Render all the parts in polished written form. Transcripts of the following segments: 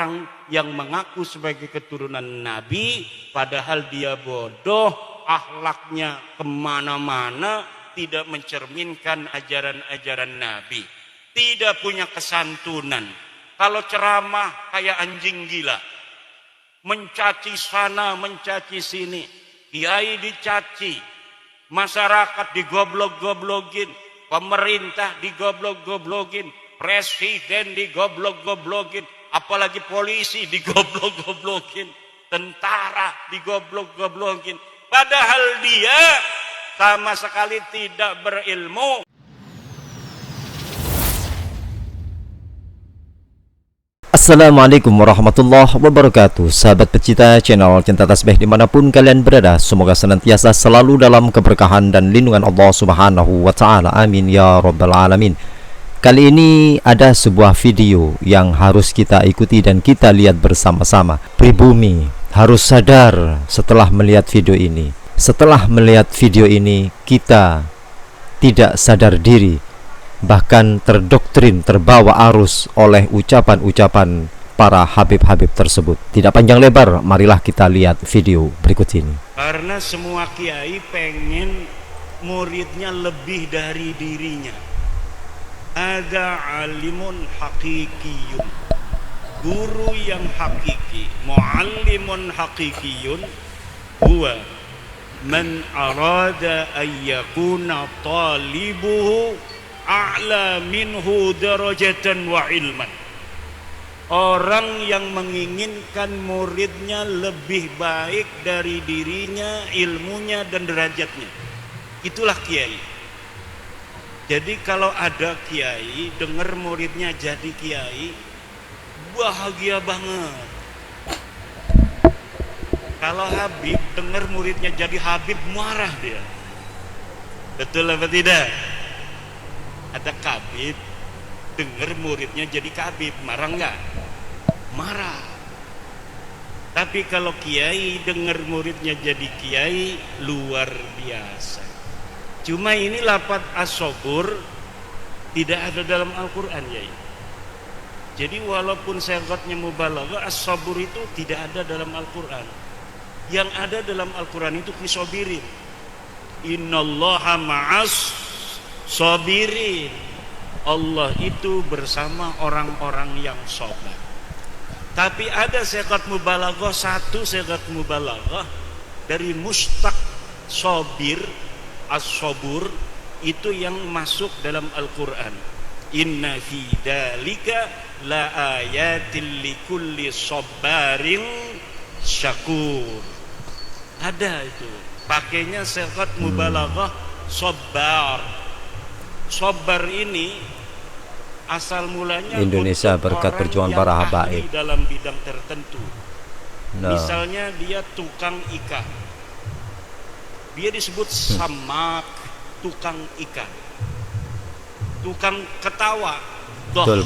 orang yang mengaku sebagai keturunan Nabi, padahal dia bodoh, akhlaknya kemana-mana, tidak mencerminkan ajaran-ajaran Nabi, tidak punya kesantunan. Kalau ceramah kayak anjing gila, mencaci sana, mencaci sini, kiai dicaci, masyarakat digoblok-goblokin, pemerintah digoblok-goblokin, presiden digoblok-goblokin, apalagi polisi digoblok-goblokin, tentara digoblok-goblokin, padahal dia sama sekali tidak berilmu. Assalamualaikum warahmatullahi wabarakatuh. Sahabat pecinta channel Cinta Tasbih dimanapun kalian berada, semoga senantiasa selalu dalam keberkahan dan lindungan Allah subhanahu wa ta'ala, amin ya rabbal alamin. Kali ini ada sebuah video yang harus kita ikuti dan kita lihat bersama-sama. Pribumi harus sadar setelah melihat video ini. Setelah melihat video ini, kita tidak sadar diri, bahkan terdoktrin, terbawa arus oleh ucapan-ucapan para habib-habib tersebut. Tidak panjang lebar, marilah kita lihat video berikut ini. Karena semua kiai pengen muridnya lebih dari dirinya. Ada alimun hakikiyun, guru yang hakiki, muallimun hakikiyun, huwa man arada ayyakuna talibuhu a'la minhu darajatan wa ilman. Orang yang menginginkan muridnya lebih baik dari dirinya, ilmunya dan derajatnya, itulah kiai. Jadi kalau ada kiai dengar muridnya jadi kiai, bahagia banget. Kalau habib dengar muridnya jadi habib, marah dia. Betul apa tidak? Ada kabib dengar muridnya jadi kabib, marah enggak? Marah. Tapi kalau kiai dengar muridnya jadi kiai, luar biasa. Cuma ini lafaz as-sabur tidak ada dalam Al-Quran, ya. Jadi walaupun syaratnya mubalaghah, as-sabur itu tidak ada dalam Al-Quran. Yang ada dalam Al-Quran itu fisobirin. Innallaha ma'as sabirin. Allah itu bersama orang-orang yang sabar. Tapi ada sigat mubalaghah, satu sigat mubalaghah dari mustaq sabir, as-sabur, itu yang masuk dalam Al-Quran. Inna fi dzalika la ayatil likulli sabarin syakur. Ada itu. Pakainya sigat mubalaghah sabar. Sabar ini asal mulanya Indonesia berkat perjuangan para habaib dalam bidang tertentu. Misalnya dia tukang ikan, dia disebut samak, tukang ikan. Tukang ketawa, betul.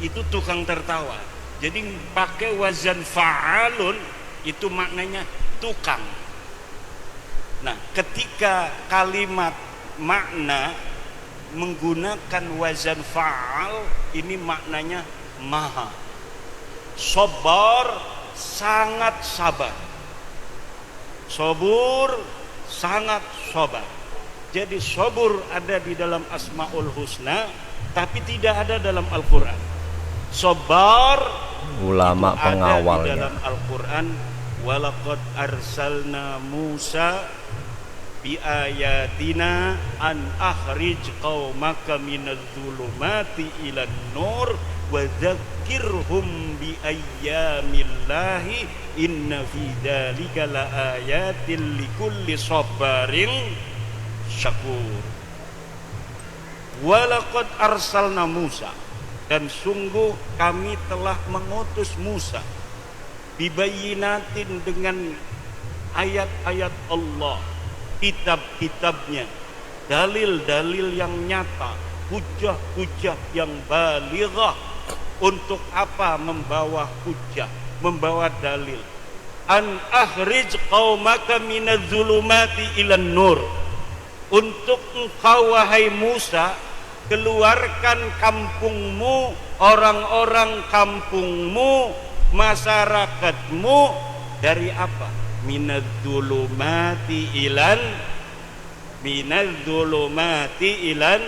itu tukang tertawa. Jadi pakai wazan fa'alun, itu maknanya tukang. Nah, ketika kalimat makna menggunakan wazan fa'al, ini maknanya maha. Sabar, sangat sabar. Sabur, sangat sabar. Jadi sabur ada di dalam Asmaul Husna, tapi tidak ada dalam Al-Quran. Sabar ulama itu pengawalnya ada di dalam Al-Quran. Walaqad arsalna Musa bi ayatina an akhrij qaumaka minadz zulumati ilan nur wa dzakkirhum bi ayyamillahi inna fi dzalika laayatin likulli sabarin syakur. Walaqad arsalna Musa, dan sungguh kami telah mengutus Musa bibayinatin, dengan ayat-ayat Allah, kitab-kitabnya, dalil-dalil yang nyata, hujah-hujah yang balighah. Untuk apa membawa hujah, membawa dalil? An akhrij qaumaka minadz zulumati ilan nur. Untuk engkau wahai Musa keluarkan kampungmu, orang-orang kampungmu, masyarakatmu dari apa? Minadz-dzulumati ilan.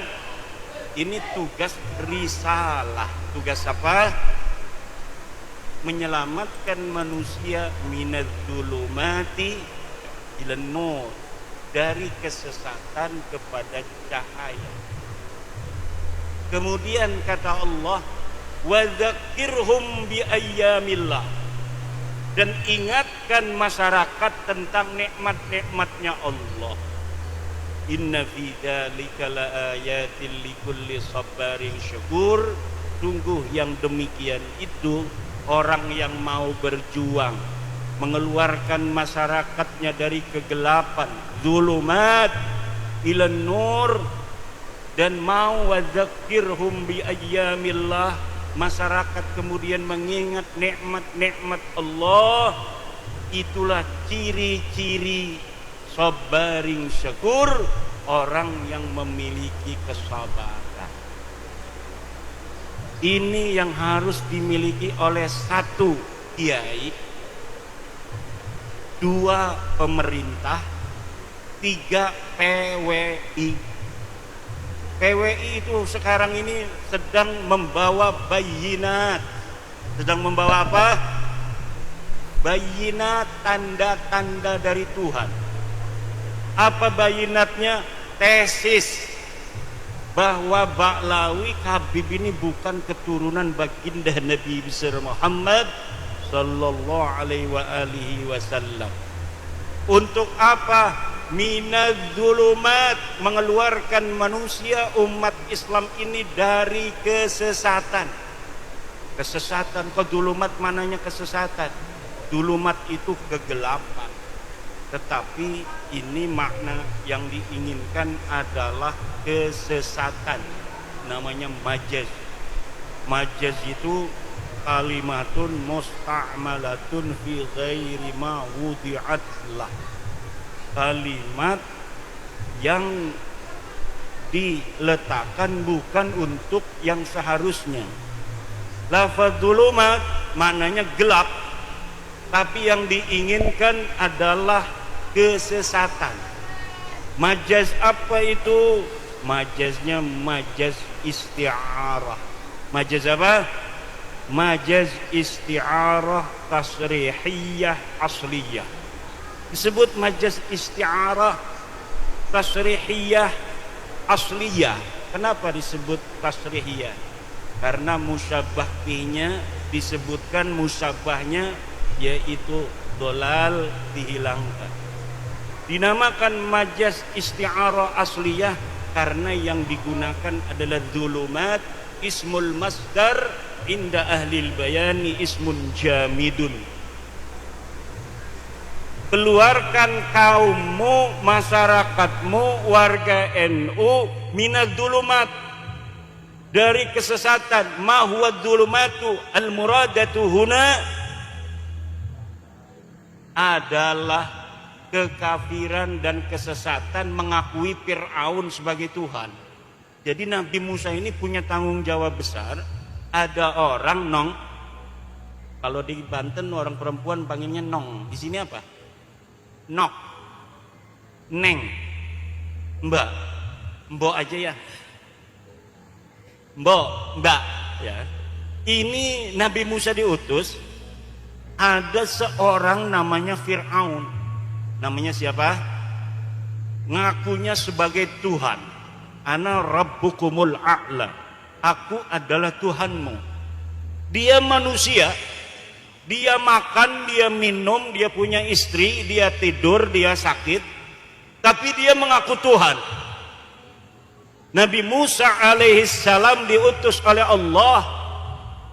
Ini tugas risalah. Tugas apa? Menyelamatkan manusia minadz-dzulumati ilan nur, dari kesesatan kepada cahaya. Kemudian kata Allah, wa dzakirhum bi ayyamillah, dan ingatkan masyarakat tentang nikmat-nikmatnya Allah. Inna fi dzalika laayatin likulli sabarin syakur. Sungguh yang demikian itu orang yang mau berjuang mengeluarkan masyarakatnya dari kegelapan, zulumat ilan nur, dan mau wadzakirhum bi ayyamillah, masyarakat kemudian mengingat nikmat-nikmat Allah. Itulah ciri-ciri sabaring syakur, orang yang memiliki kesabaran. Ini yang harus dimiliki oleh satu kiai, dua pemerintah, tiga PWI. PWI itu sekarang ini sedang membawa bayinat. Sedang membawa apa? Bayinat, tanda-tanda dari Tuhan. Apa bayinatnya? Tesis bahwa Ba'lawi Habib ini bukan keturunan baginda Nabi besar Muhammad sallallahu alaihi wa alihi wasallam. Untuk apa? Minadz-dzulumat, mengeluarkan manusia umat Islam ini dari kesesatan. Kesesatan, dzulumat mananya kesesatan. Dzulumat itu kegelapan. Tetapi ini makna yang diinginkan adalah kesesatan. Namanya majaz. Majaz itu kalimatun musta'malatun fi ghairi ma wudi'at lah. Kalimat yang diletakkan bukan untuk yang seharusnya. Lafaz dzulumat maknanya gelap, tapi yang diinginkan adalah kesesatan. Majaz apa itu? Majaznya majaz isti'arah. Majaz apa? Majaz isti'arah tasrihiyah asliyah. Disebut majaz isti'arah tasrihiyah asliyah. Kenapa disebut tasrihiyah? Karena musyabah bihnya disebutkan musyabahnya, yaitu dolal dihilangkan. Dinamakan majaz isti'arah asliyah karena yang digunakan adalah dzulumat, ismul masdar, inda ahlil bayani ismun jamidun. Keluarkan kaummu, masyarakatmu, warga NU minadz-dzulumat, dari kesesatan. Ma huwa dzulumatu al-muradatu huna adalah kekafiran dan kesesatan, mengakui Fir'aun sebagai Tuhan. Jadi Nabi Musa ini punya tanggung jawab besar. Ada orang nong, kalau di Banten orang perempuan panggilnya nong, di sini apa? Nok, neng, mbak, mbok aja ya, mbak ya. Ini Nabi Musa diutus, ada seorang namanya Fir'aun. Namanya siapa? Ngakunya sebagai Tuhan. Ana rabbukumul a'la, aku adalah Tuhanmu. Dia manusia, dia makan, dia minum, dia punya istri, dia tidur, dia sakit, tapi dia mengaku Tuhan. Nabi Musa alaihissalam diutus oleh Allah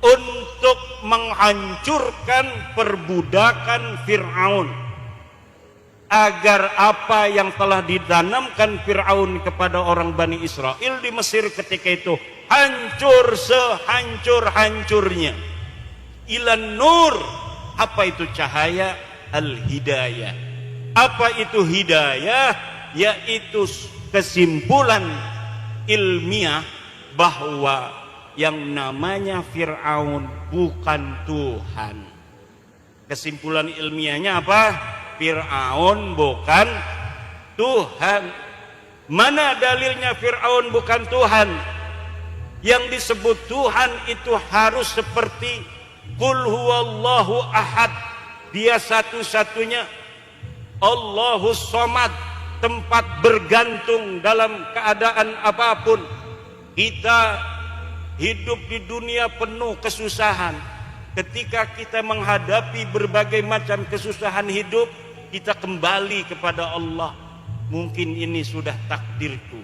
untuk menghancurkan perbudakan Fir'aun, agar apa yang telah ditanamkan Fir'aun kepada orang Bani Israel di Mesir ketika itu hancur sehancur-hancurnya. Ilan nur, apa itu cahaya? Al-hidayah. Apa itu hidayah? Yaitu kesimpulan ilmiah bahwa yang namanya Fir'aun bukan Tuhan. Kesimpulan ilmiahnya apa? Fir'aun bukan Tuhan. Mana dalilnya Fir'aun bukan Tuhan? Yang disebut Tuhan itu harus seperti Qul huwallahu ahad. Dia satu-satunya. Allahus somad. Tempat bergantung dalam keadaan apapun. Kita hidup di dunia penuh kesusahan. Ketika kita menghadapi berbagai macam kesusahan hidup, kita kembali kepada Allah. Mungkin ini sudah takdirku.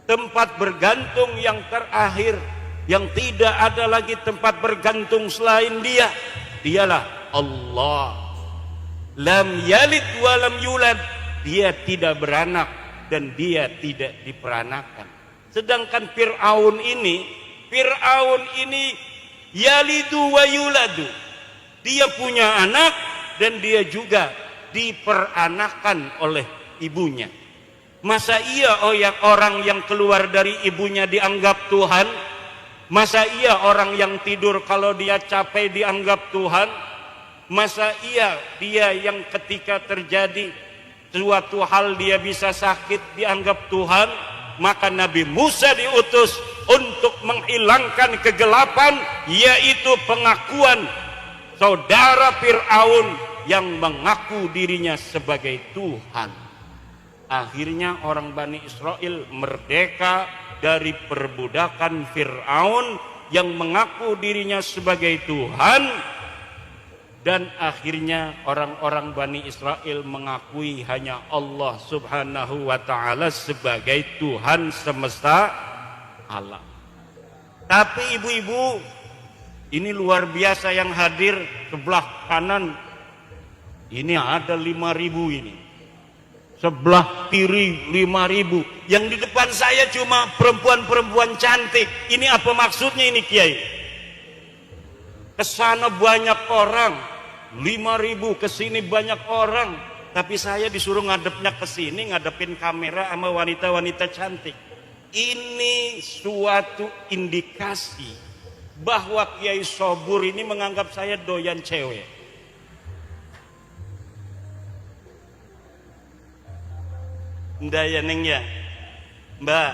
Tempat bergantung yang terakhir, yang tidak ada lagi tempat bergantung selain Dia, Dialah Allah. Lam yalid wa lam yulad. Dia tidak beranak dan dia tidak diperanakan. Sedangkan Fir'aun ini yalidu wa yuladu. Dia punya anak dan dia juga diperanakan oleh ibunya. Masa iya orang yang keluar dari ibunya dianggap Tuhan? Masa iya orang yang tidur kalau dia capek dianggap Tuhan? Masa iya dia yang ketika terjadi suatu hal dia bisa sakit dianggap Tuhan? Maka Nabi Musa diutus untuk menghilangkan kegelapan, yaitu pengakuan saudara Fir'aun yang mengaku dirinya sebagai Tuhan. Akhirnya orang Bani Israel merdeka dari perbudakan Fir'aun yang mengaku dirinya sebagai Tuhan. Dan akhirnya orang-orang Bani Israel mengakui hanya Allah Subhanahu wa ta'ala sebagai Tuhan semesta alam. Tapi ibu-ibu, ini luar biasa yang hadir sebelah kanan. Ini ada 5.000 ini. Sebelah kiri 5.000. Yang di depan saya cuma perempuan-perempuan cantik. Ini apa maksudnya ini Kiai? Kesana banyak orang. 5.000 kesini banyak orang, tapi saya disuruh ngadepnya ke sini, ngadepin kamera sama wanita-wanita cantik. Ini suatu indikasi bahwa Kiai Sobur ini menganggap saya doyan cewek. Nggak ya Neng ya, Mbak,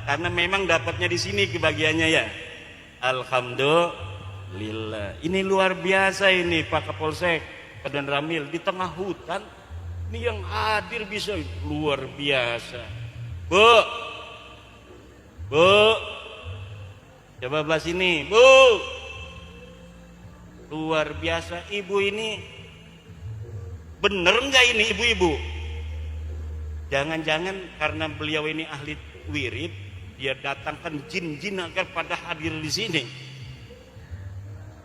karena memang dapatnya di sini kebagiannya ya. Alhamdulillah. Ini luar biasa ini Pak Kapolsek Padan Ramil di tengah hutan. Ini yang hadir bisa luar biasa. Bu, coba bahas ini, Bu. Luar biasa. Ibu ini bener nggak ini ibu-ibu? Jangan-jangan karena beliau ini ahli wirid, dia datangkan jin-jin agar pada hadir di sini.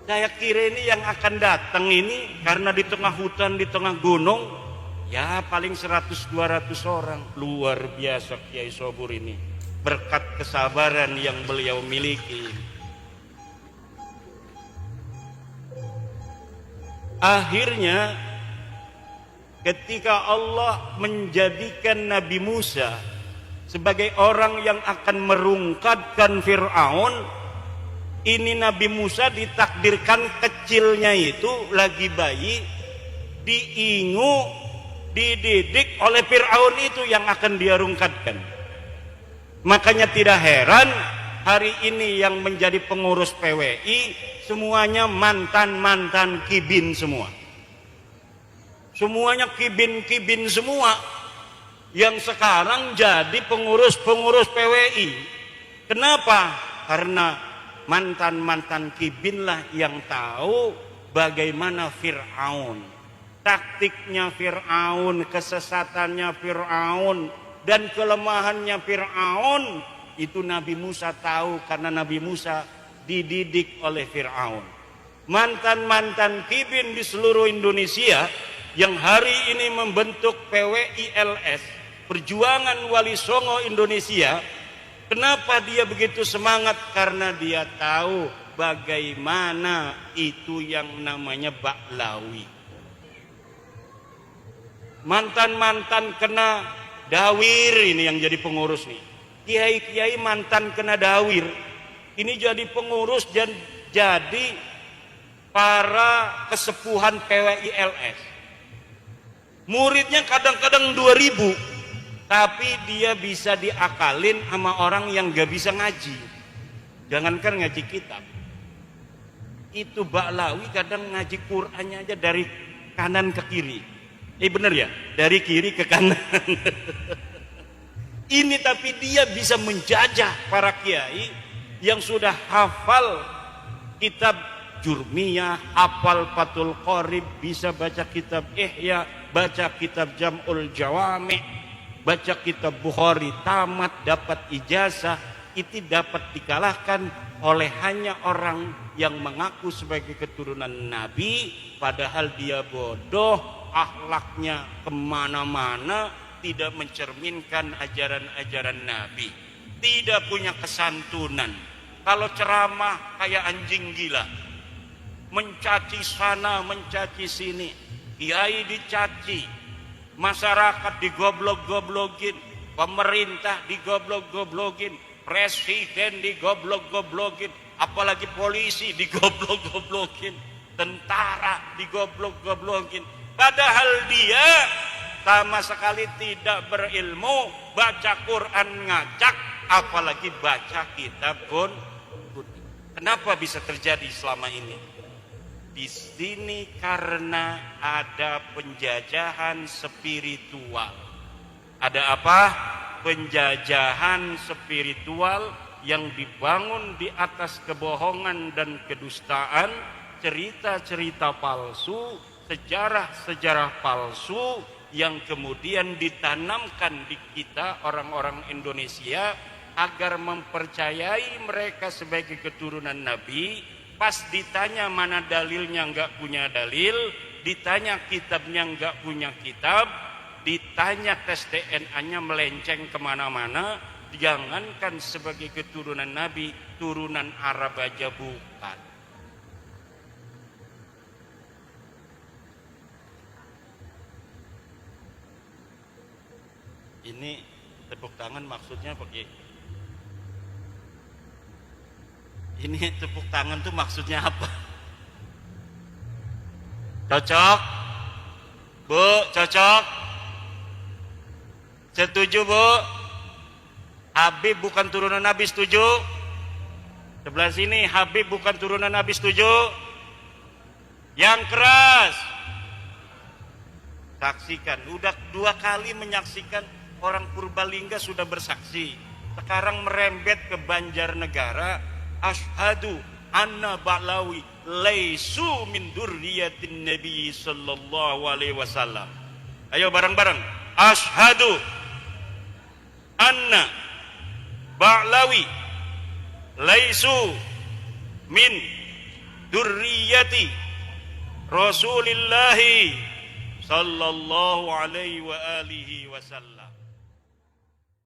Saya kira ini yang akan datang ini karena di tengah hutan, di tengah gunung, ya paling 100-200 orang. Luar biasa Kiai Sobur ini, berkat kesabaran yang beliau miliki. Akhirnya ketika Allah menjadikan Nabi Musa sebagai orang yang akan merungkatkan Fir'aun, ini Nabi Musa ditakdirkan kecilnya itu lagi bayi, diingu, dididik oleh Fir'aun itu yang akan dia rungkatkan. Makanya tidak heran hari ini yang menjadi pengurus PWI semuanya mantan-mantan kibin semua. Semuanya kibin-kibin semua yang sekarang jadi pengurus-pengurus PWI. Kenapa? Karena mantan-mantan kibinlah yang tahu bagaimana Fir'aun, taktiknya Fir'aun, kesesatannya Fir'aun, dan kelemahannya Fir'aun. Itu Nabi Musa tahu karena Nabi Musa dididik oleh Fir'aun. Mantan-mantan kibin di seluruh Indonesia yang hari ini membentuk PWILS, Perjuangan Wali Songo Indonesia. Kenapa dia begitu semangat? Karena dia tahu bagaimana itu yang namanya baklawi. Mantan-mantan kena dawir ini yang jadi pengurus nih. kiai-kiai mantan kena dawir ini jadi pengurus dan jadi para kesepuhan PWILS. Muridnya kadang-kadang 2000, tapi dia bisa diakalin sama orang yang gak bisa ngaji. Jangankan ngaji kitab. Itu Ba'lawi kadang ngaji Qur'annya aja dari kanan ke kiri. Bener ya? Dari kiri ke kanan. Ini tapi dia bisa menjajah para kiai yang sudah hafal kitab Jurmiyah, hafal Fathul Qorib, bisa baca kitab Ihya, baca kitab Jam'ul Jawami', baca kitab Bukhari, tamat, dapat ijazah. Itu dapat dikalahkan oleh hanya orang yang mengaku sebagai keturunan Nabi, padahal dia bodoh, akhlaknya kemana-mana, tidak mencerminkan ajaran-ajaran Nabi, tidak punya kesantunan. Kalau ceramah kayak anjing gila, mencaci sana, mencaci sini, kiai dicaci, masyarakat digoblok-goblokin, pemerintah digoblok-goblokin, presiden digoblok-goblokin, apalagi polisi digoblok-goblokin, tentara digoblok-goblokin, padahal dia sama sekali tidak berilmu, baca Quran ngacak, apalagi baca kitab pun. Kenapa bisa terjadi selama ini? Di sini karena ada penjajahan spiritual. Ada apa? Penjajahan spiritual yang dibangun di atas kebohongan dan kedustaan, cerita-cerita palsu, sejarah-sejarah palsu yang kemudian ditanamkan di kita orang-orang Indonesia agar mempercayai mereka sebagai keturunan Nabi. Pas ditanya mana dalilnya nggak punya dalil, ditanya kitabnya nggak punya kitab, ditanya tes DNA-nya melenceng kemana-mana. Jangankan sebagai keturunan Nabi, turunan Arab aja bukan. Ini tepuk tangan maksudnya pakai. Ini tepuk tangan tuh maksudnya apa? Cocok? Bu, cocok? Setuju, Bu? Habib bukan turunan Nabi, setuju? Sebelah sini Habib bukan turunan Nabi, setuju? Yang keras. Saksikan, udah 2 kali menyaksikan. Orang Purbalingga sudah bersaksi. Sekarang merembet ke Banjarnegara. Asyhadu anna Ba'lawi laisu min dzurriyyatin Nabi sallallahu alaihi wasallam. Ayo bareng-bareng. Asyhadu anna Ba'lawi laisu min dzurriyyati Rasulillah sallallahu alaihi wa alihi wasallam.